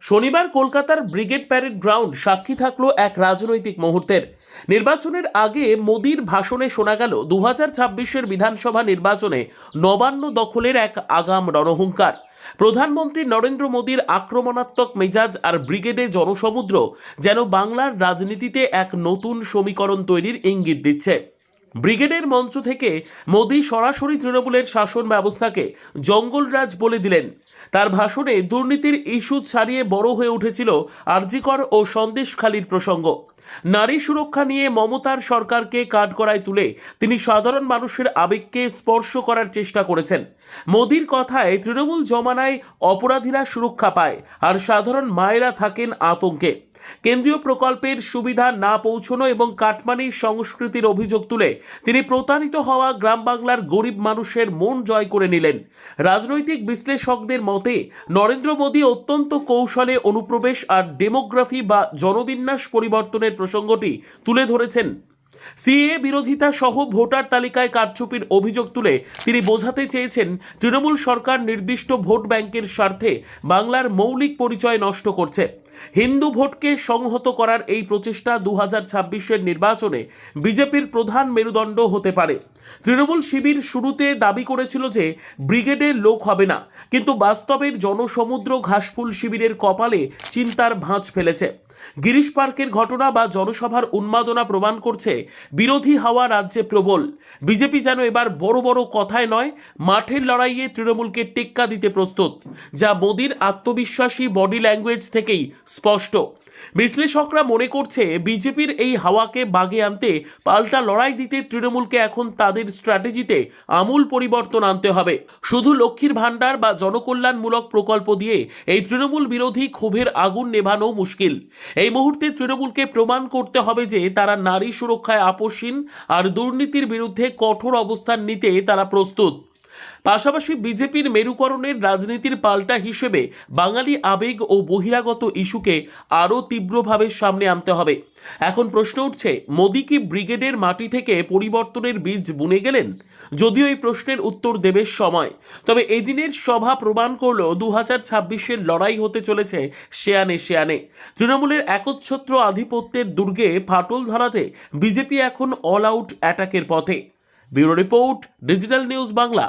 শনিবার কলকাতার brigade parade ground সাক্ষী থাকলো এক রাজনৈতিক মুহূর্তের। নির্বাচনের আগে মোদির ভাষণে শোনা গেল 2026-এর বিধানসভা নির্বাচনে নবান্ন দখলের এক আগাম রণহুঙ্কার। প্রধানমন্ত্রী নরেন্দ্র মোদীর আক্রমণাত্মক মেজাজ আর ব্রিগেডে জনসমুদ্র যেন বাংলার রাজনীতিতে এক নতুন সমীকরণ তৈরির ইঙ্গিত দিচ্ছে। ব্রিগেডের মঞ্চ থেকে মোদী সরাসরি তৃণমূলের শাসন ব্যবস্থাকে জঙ্গলরাজ বলে দিলেন। তার ভাষণে দুর্নীতির ইস্যু ছাড়িয়ে বড় হয়ে উঠেছিল আরজিকর ও সন্দেশখালির প্রসঙ্গ। নারী সুরক্ষা নিয়ে মমতার সরকারকে কাঠগড়ায় তুলে তিনি সাধারণ মানুষের আবেগকে স্পর্শ করার চেষ্টা করেছেন। মোদির কথায় তৃণমূল জমানায় অপরাধীরা সুরক্ষা পায় আর সাধারণ মায়েরা থাকেন আতঙ্কে। কেন্দ্রীয় প্রকল্পের সুবিধা না পৌঁছানো এবং কাটমানির সংস্কৃতির অভিযোগ তুলে তিনি প্রতারিত হওয়া গ্রাম বাংলার গরিব মানুষের মন জয় করে নিলেন। রাজনৈতিক বিশ্লেষকদের মতে নরেন্দ্র মোদী অত্যন্ত কৌশলে অনুপ্রবেশ আর ডেমোগ্রাফি বা জনবিন্যাস পরিবর্তনের প্রসঙ্গটি তুলে ধরেছেন। সিএএ বিরোধিতা সহ ভোটার তালিকায় কারচুপির অভিযোগ তুলে তিনি বোঝাতে চেয়েছেন তৃণমূল সরকার নির্দিষ্ট ভোট ব্যাংকের স্বার্থে বাংলার মৌলিক পরিচয় নষ্ট করছে। হিন্দু ভোটকে সংহত করার এই প্রচেষ্টা 2026-এর নির্বাচনে বিজেপির প্রধান মেরুদণ্ড হতে পারে। তৃণমূল শিবির শুরুতে দাবি করেছিল যে ব্রিগেডের লোক হবে না, কিন্তু বাস্তবের জনসমুদ্র ঘাসফুল শিবিরের কপালে চিন্তার ভাঁজ ফেলেছে। গিরিশ পার্কের ঘটনা বা জনসভার উন্মাদনা প্রমাণ করছে বিরোধী হাওয়া রাজ্যে প্রবল। বিজেপি যেন এবার বড় বড় কথায় নয়, মাঠের লড়াইয়ে তৃণমূলকে টেক্কা দিতে প্রস্তুত, যা মোদির আত্মবিশ্বাসী বডি ল্যাঙ্গুয়েজ থেকেই স্পষ্ট। বিশ্লেষকরা মনে করছে বিজেপির এই হাওয়াকে বাগে আনতে, পাল্টা লড়াই দিতে তৃণমূলকে এখন তাদের স্ট্র্যাটেজিতে আমূল পরিবর্তন আনতে হবে। শুধু লক্ষ্মীর ভাণ্ডার বা জনকল্যাণমূলক প্রকল্প দিয়ে এই তৃণমূল বিরোধী ক্ষোভের আগুন নেভানো মুশকিল। এই মুহূর্তে তৃণমূলকে প্রমাণ করতে হবে যে তারা নারী সুরক্ষায় আপোষহীন আর দুর্নীতির বিরুদ্ধে কঠোর অবস্থান নিতে তারা প্রস্তুত। পাশাপাশি বিজেপির মেরুকরণের রাজনীতির পাল্টা হিসেবে বাঙালি আবেগ ও বহিরাগত ইস্যুকে আরও তীব্রভাবে সামনে আনতে হবে। এখন প্রশ্ন উঠছে, মোদী কি ব্রিগেডের মাটি থেকে পরিবর্তনের বীজ বুনে গেলেন? যদিও এই প্রশ্নের উত্তর দেবে সময়, তবে এদিনের সভা প্রমাণ করল 2026-এর লড়াই হতে চলেছে শেয়ানে শেয়ানে। তৃণমূলের একচ্ছত্র আধিপত্যের দুর্গে ফাটল ধরাতে বিজেপি এখন অল আউট অ্যাটাকের পথে। Bureau report, digital news Bangla.